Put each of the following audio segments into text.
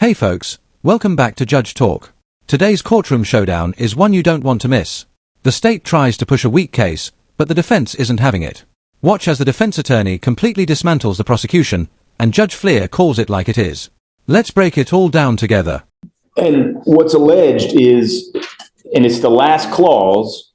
Hey folks, welcome back to Judge Talk. Today's courtroom showdown is one you don't want to miss. The state tries to push a weak case, but the defense isn't having it. Watch as the defense attorney completely dismantles the prosecution, and Judge Fleischer calls it like it is. Let's break it all down together. And what's alleged is, and it's the last clause,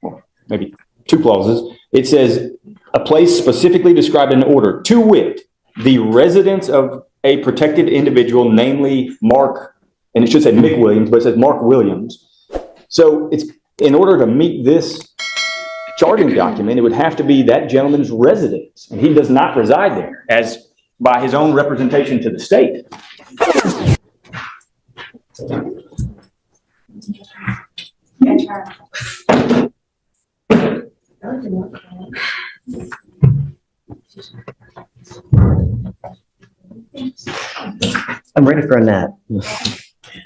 maybe two clauses, it says, a place specifically described in order, to wit, the residence of a protected individual, namely Mark, and it should say Mick Williams, but it says Mark Williams. So it's in order to meet this charging document, it would have to be that gentleman's residence, and he does not reside there, as by his own representation to the state. I'm ready for a nap.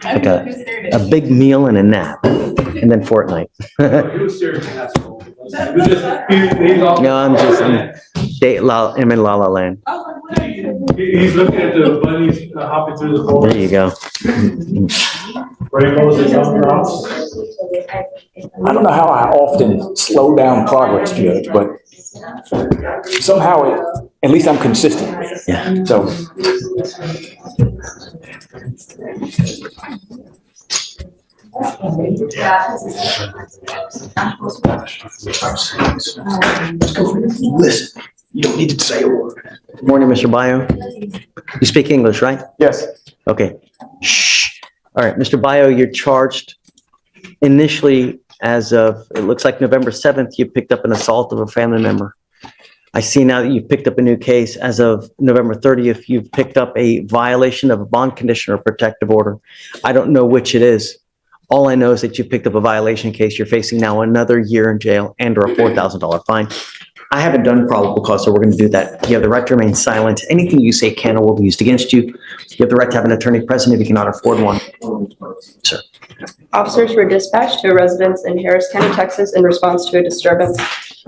Like a big meal and a nap, and then Fortnite. No, I'm in La La Land. He's looking at the bunnies hopping through the forest. There you go. Rainbows that come across. I don't know how I often slow down progress, Judge, but somehow at least I'm consistent. Yeah. So. Listen, you don't need to say a word. Good morning, Mr. Bio. You speak English, right? Yes. Okay. Shh. All right, Mr. Bio, you're charged initially as of, it looks like November 7th, you picked up an assault of a family member. I see now that you've picked up a new case. As of November 30th, you've picked up a violation of a bond condition or protective order. I don't know which it is. All I know is that you picked up a violation case. You're facing now another year in jail and or a $4,000 fine. I haven't done probable cause, so we're going to do that. You have the right to remain silent. Anything you say can or will be used against you. You have the right to have an attorney present if you cannot afford one. Sir. Officers were dispatched to a residence in Harris County, Texas in response to a disturbance.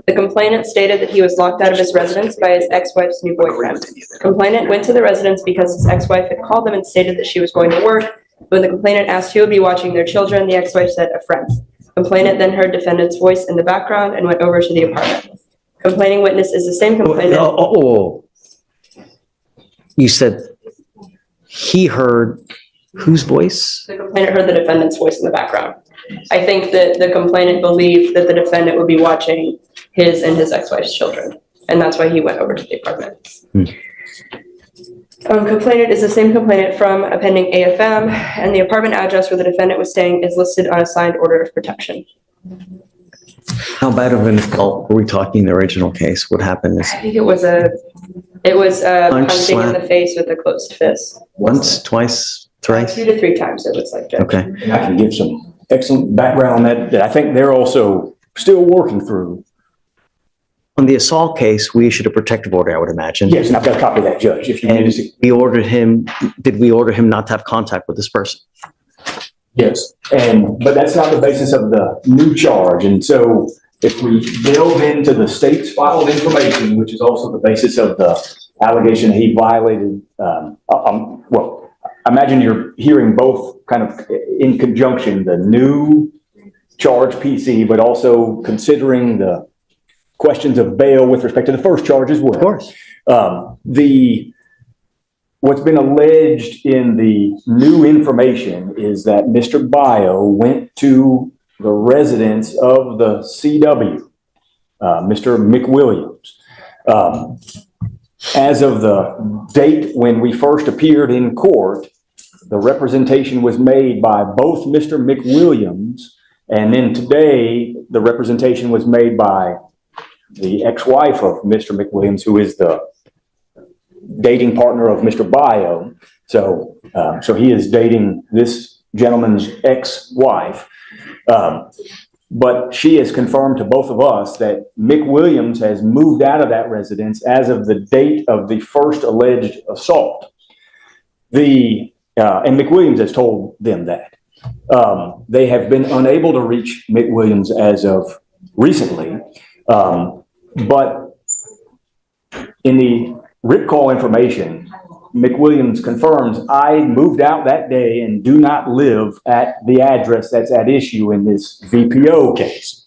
The complainant stated that he was locked out of his residence by his ex-wife's new boyfriend. Complainant went to the residence because his ex-wife had called them and stated that she was going to work. When the complainant asked who would be watching their children, the ex-wife said a friend. Complainant then heard defendant's voice in the background and went over to the apartment. Complaining witness is the same complainant. You said he heard whose voice? The complainant heard the defendant's voice in the background. I think that the complainant believed that the defendant would be watching his and his ex-wife's children, and that's why he went over to the apartment. Complainant is the same complainant from a pending AFM, and the apartment address where the defendant was staying is listed on a signed order of protection. How bad of an assault were we talking in the original case? What happened is I think it was punching in the face with a closed fist. once, twice, thrice? 2 to 3 times, it looks like, Judge. Okay. And I can give some excellent background on that I think they're also still working through. On the assault case, we issued a protective order, I would imagine. Yes, and I've got a copy of that, Judge, if you need to And see. did we order him not to have contact with this person? Yes, but that's not the basis of the new charge. And so if we delve into the state's filed information, which is also the basis of the allegation he violated, well, I imagine you're hearing both kind of in conjunction, the new charge PC, but also considering the questions of bail with respect to the first charge as well. Of course. What's been alleged in the new information is that Mr. Bio went to the residence of the CW, Mr. McWilliams. As of the date when we first appeared in court, the representation was made by both Mr. McWilliams, and then today the representation was made by the ex-wife of Mr. McWilliams, who is the dating partner of Mr. Bio. So he is dating this gentleman's ex-wife. But she has confirmed to both of us that Mick Williams has moved out of that residence as of the date of the first alleged assault. And Mick Williams has told them that. They have been unable to reach Mick Williams as of recently. But in the RIP call information, McWilliams confirms, I moved out that day and do not live at the address that's at issue in this VPO case.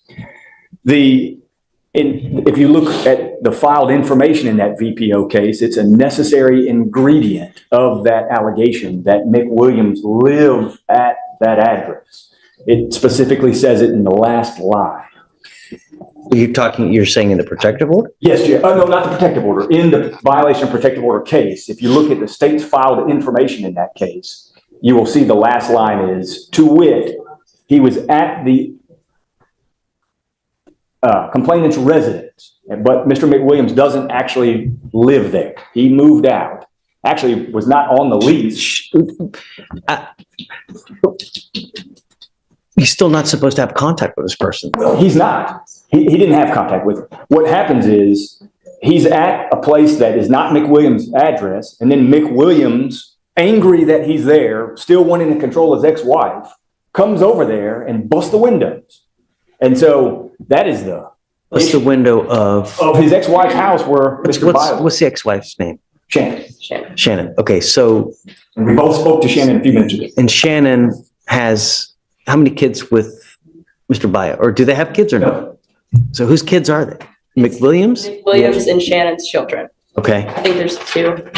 If you look at the filed information in that VPO case, it's a necessary ingredient of that allegation that McWilliams lived at that address. It specifically says it in the last line. You're saying in the protective order? Yes, Jim. Oh, no, not the protective order. In the violation of protective order case, if you look at the state's filed information in that case, you will see the last line is, to wit, he was at the complainant's residence, but Mr. McWilliams doesn't actually live there. He moved out. Actually, was not on the lease. He's still not supposed to have contact with this person. Well, he's not. He didn't have contact with him. What happens is he's at a place that is not McWilliams' address, and then McWilliams, angry that he's there, still wanting to control his ex-wife, comes over there and busts the windows. And so that is What's the window of his ex-wife's house where Mr. Biles. What's the ex-wife's name? Shannon. Okay, so. And we both spoke to Shannon a few minutes ago. And Shannon has how many kids with Mr. Bio? Or do they have kids or no? So whose kids are they? McWilliams? Williams and Shannon's children. Okay. I think there's 2.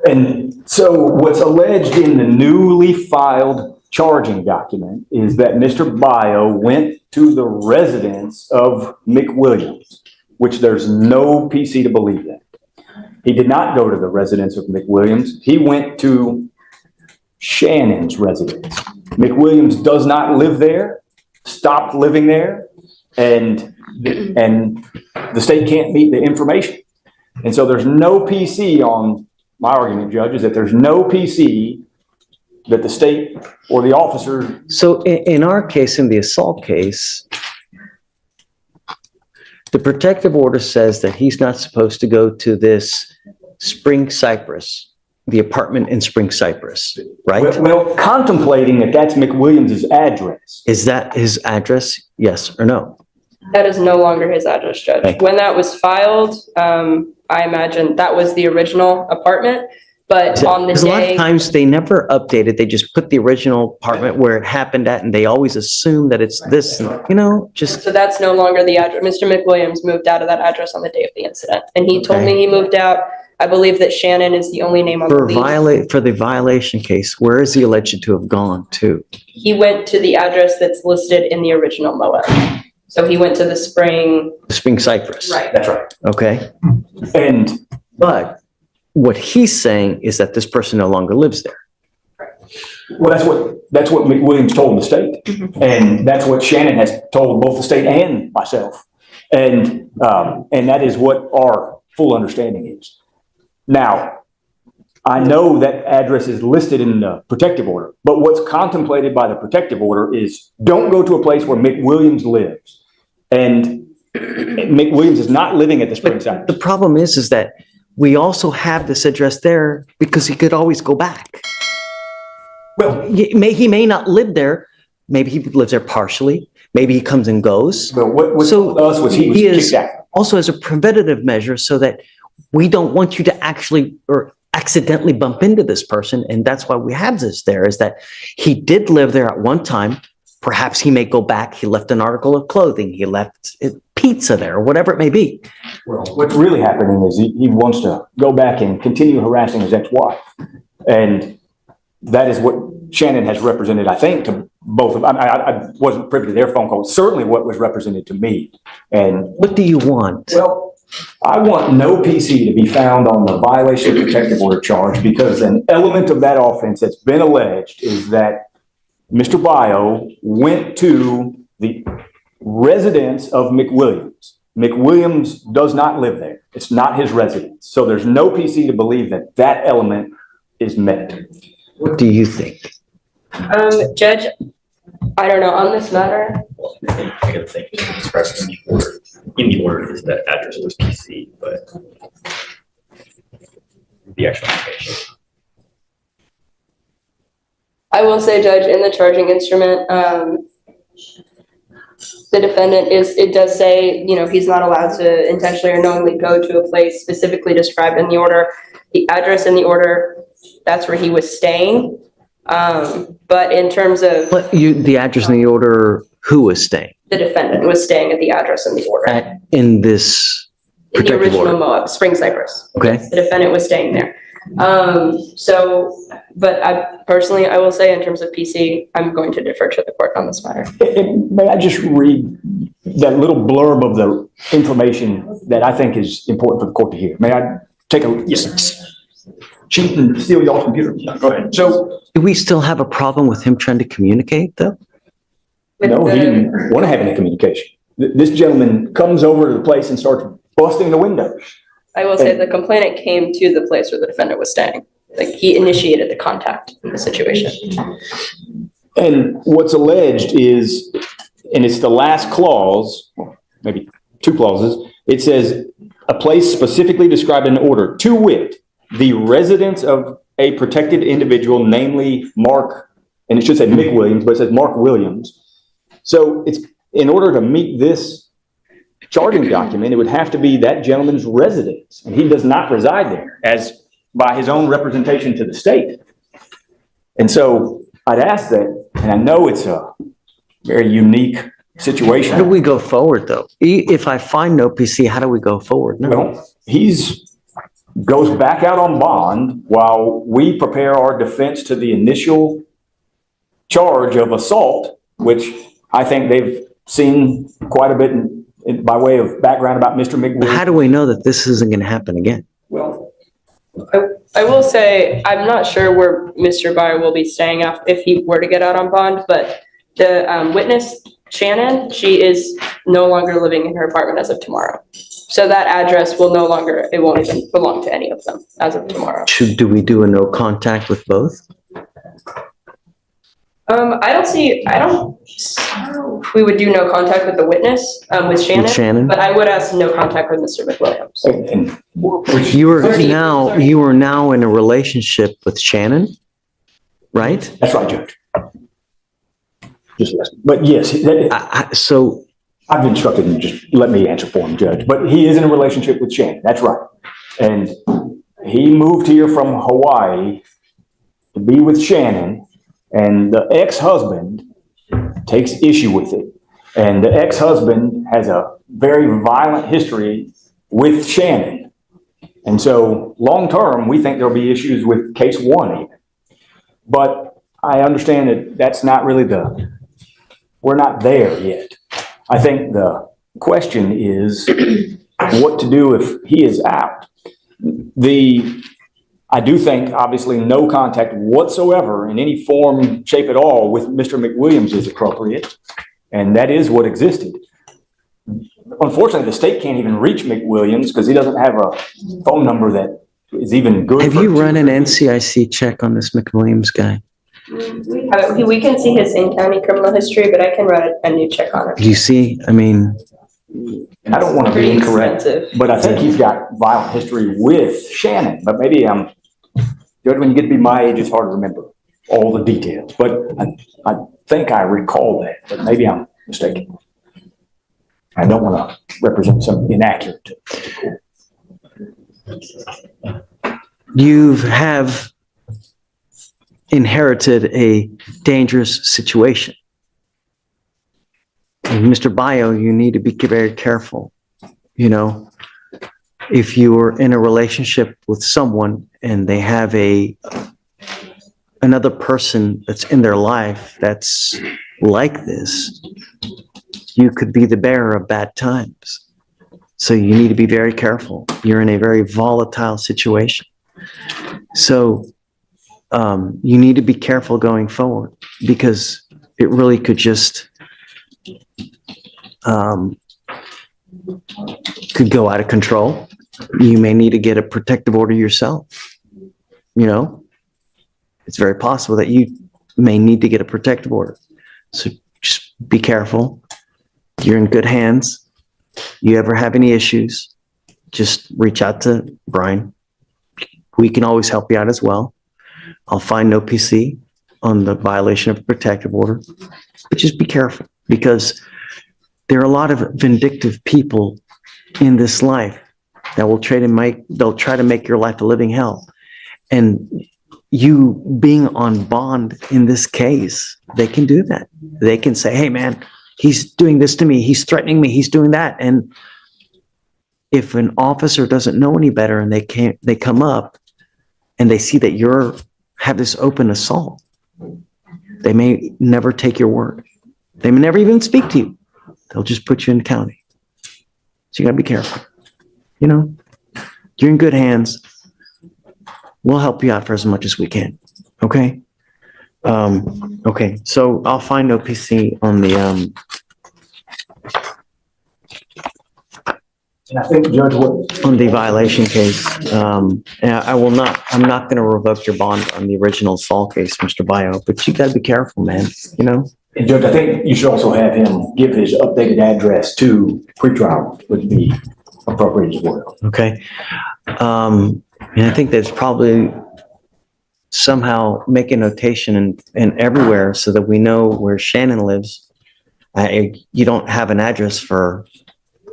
And so what's alleged in the newly filed charging document is that Mr. Bio went to the residence of McWilliams, which there's no PC to believe that. He did not go to the residence of McWilliams. He went to Shannon's residence. McWilliams does not live there, stopped living there, and the state can't meet the information. And so there's no PC on my argument, Judge, is that there's no PC that the state or the officer. So in our case, in the assault case, the protective order says that he's not supposed to go to this Spring Cypress, the apartment in Spring Cypress, right? Well, contemplating that that's McWilliams' address. Is that his address? Yes or no? That is no longer his address, Judge. Okay. When that was filed, I imagine that was the original apartment, but on the Because a lot of day, times they never updated. They just put the original apartment where it happened at, and they always assume that it's this, just. so that's no longer the address. Mr. McWilliams moved out of that address on the day of the incident, and he told Okay. me he moved out. I believe that Shannon is the only name on the lease. For the violation case, where is he alleged to have gone to? He went to the address that's listed in the original MOA. So he went to the Spring. Spring Cypress. Right. That's right. Okay. And But what he's saying is that this person no longer lives there. well, that's what McWilliams told the state. And that's what Shannon has told both the state and myself. And that is what our full understanding is. Now, I know that address is listed in the protective order, but what's contemplated by the protective order is don't go to a place where McWilliams lives. And McWilliams is not living at the Spring Cypress. The problem is that we also have this address there because he could always go back. Well, He may not live there. Maybe he lives there partially. Maybe he comes and goes. but what So told us was he was he is kicked out. also as a preventative measure so that we don't want you to actually or accidentally bump into this person. And that's why we have this there, is that he did live there at one time. Perhaps he may go back. He left an article of clothing. He left pizza there, or whatever it may be. Well, what's really happening is he wants to go back and continue harassing his ex-wife. And that is what Shannon has represented, I think, to both of them. I wasn't privy to their phone call. Certainly what was represented to me. And What do you want? well, I want no PC to be found on the violation of protective order charge because an element of that offense that's been alleged is that Mr. Bio went to the residence of McWilliams. McWilliams does not live there. It's not his residence. So there's no PC to believe that that element is met. What do you think? Judge, I don't know, on this matter, I gotta think, it's expressed in the order is that address was PC, but the actual information. I will say, Judge, in the charging instrument, The defendant it does say, he's not allowed to intentionally or knowingly go to a place specifically described in the order. The address in the order, that's where he was staying. But in terms of The address in the order, who was staying? the defendant was staying at the address in the order. In this In the protective original order? Moab, Spring Cypress. Okay. The defendant was staying there. But I will say in terms of PC, I'm going to defer to the court on this matter. And may I just read that little blurb of the information that I think is important for the court to hear? May I take a, cheat and steal y'all's computer? Go ahead. So, Do we still have a problem with him trying to communicate though? no, he didn't want to have any communication. This gentleman comes over to the place and starts busting the windows. I will say the complainant came to the place where the defendant was staying. Like, he initiated the contact in the situation. And what's alleged is, and it's the last clause, maybe two clauses, it says, a place specifically described in the order, to wit, the residence of a protected individual, namely Mark, and it should say Mick Williams, but it says Mark Williams. So it's, in order to meet this charging document, it would have to be that gentleman's residence, and he does not reside there, as by his own representation to the state. And so I'd ask that, and I know it's a very unique situation. How do we go forward though? If I find no PC, how do we go forward? No. Well, goes back out on bond while we prepare our defense to the initial charge of assault, which I think they've seen quite a bit by way of background about Mr. McWilliams. But how do we know that this isn't going to happen again? Well, I will say, I'm not sure where Mr. Byer will be staying if he were to get out on bond, but the witness, Shannon, she is no longer living in her apartment as of tomorrow. So that address it won't even belong to any of them as of tomorrow. Do we do a no contact with both? We would do no contact with the witness, with Shannon. With Shannon? But I would ask no contact with Mr. McWilliams. and You are now in a relationship with Shannon, right? that's right, Judge. Just yes. But yes, So I've instructed him, just let me answer for him, Judge. But he is in a relationship with Shannon. That's right. And he moved here from Hawaii to be with Shannon, and the ex-husband takes issue with it. And the ex-husband has a very violent history with Shannon. And so long-term, we think there'll be issues with case one even. But I understand that that's not really we're not there yet. I think the question is what to do if he is out. I do think, obviously, no contact whatsoever in any form, shape at all with Mr. McWilliams is appropriate, and that is what existed. Unfortunately, the state can't even reach McWilliams because he doesn't have a phone number that is even good. have you run an NCIC check on this McWilliams guy? We can see his in-county criminal history, but I can run a new check on it. Do you see? I mean, I don't want to be Pretty incorrect, expensive. but I think he's got violent history with Shannon, but maybe Judge, when you get to be my age, it's hard to remember all the details, but I think I recall that, but maybe I'm mistaken. I don't want to represent something inaccurate. you have inherited a dangerous situation. And Mr. Bio, you need to be very careful. You know, if you are in a relationship with someone and they have another person that's in their life that's like this, you could be the bearer of bad times. So you need to be very careful. You're in a very volatile situation. So you need to be careful going forward because it really could just could go out of control. You may need to get a protective order yourself. You know, it's very possible that you may need to get a protective order. So just be careful. You're in good hands. You ever have any issues, just reach out to Brian. We can always help you out as well. I'll find no PC on the violation of a protective order, but just be careful because there are a lot of vindictive people in this life that will they'll try to make your life a living hell. And you being on bond in this case, they can do that. They can say, hey man, he's doing this to me. He's threatening me. He's doing that. And if an officer doesn't know any better and they come up and they see that have this open assault, they may never take your word. They may never even speak to you. They'll just put you in county. So you gotta be careful. You know, you're in good hands. We'll help you out for as much as we can. Okay? Okay, so I'll find OPC on the, And I think, Judge, what, on the violation case. And I'm not gonna revoke your bond on the original assault case, Mr. Bio, but you gotta be careful, man, you know? and Judge, I think you should also have him give his updated address to pretrial would be appropriate as well. Okay. And I think there's probably somehow make a notation in everywhere so that we know where Shannon lives. You don't have an address for,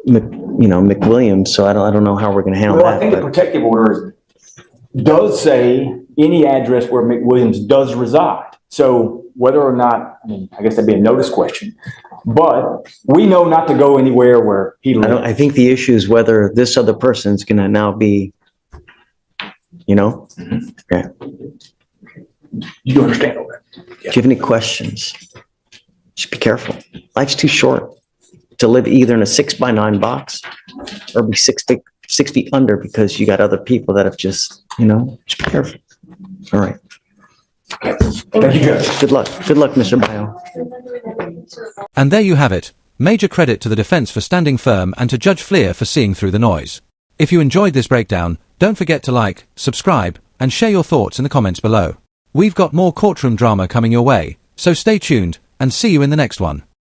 McWilliams, so I don't know how we're going to handle Well, that. I think the protective order does say any address where McWilliams does reside. So whether or not, I guess that'd be a notice question, but we know not to go anywhere where he lives. I think the issue is whether this other person's going to now be, Okay. You understand all that? Do you have any questions? Just be careful. Life's too short to live either in a 6x9 box or be 6 feet under because you got other people that have just be careful. All right. Thank you, Judge. Good luck. Good luck, Mr. Bio. And there you have it. Major credit to the defense for standing firm and to Judge Fleischer for seeing through the noise. If you enjoyed this breakdown, don't forget to like, subscribe, and share your thoughts in the comments below. We've got more courtroom drama coming your way, so stay tuned and see you in the next one.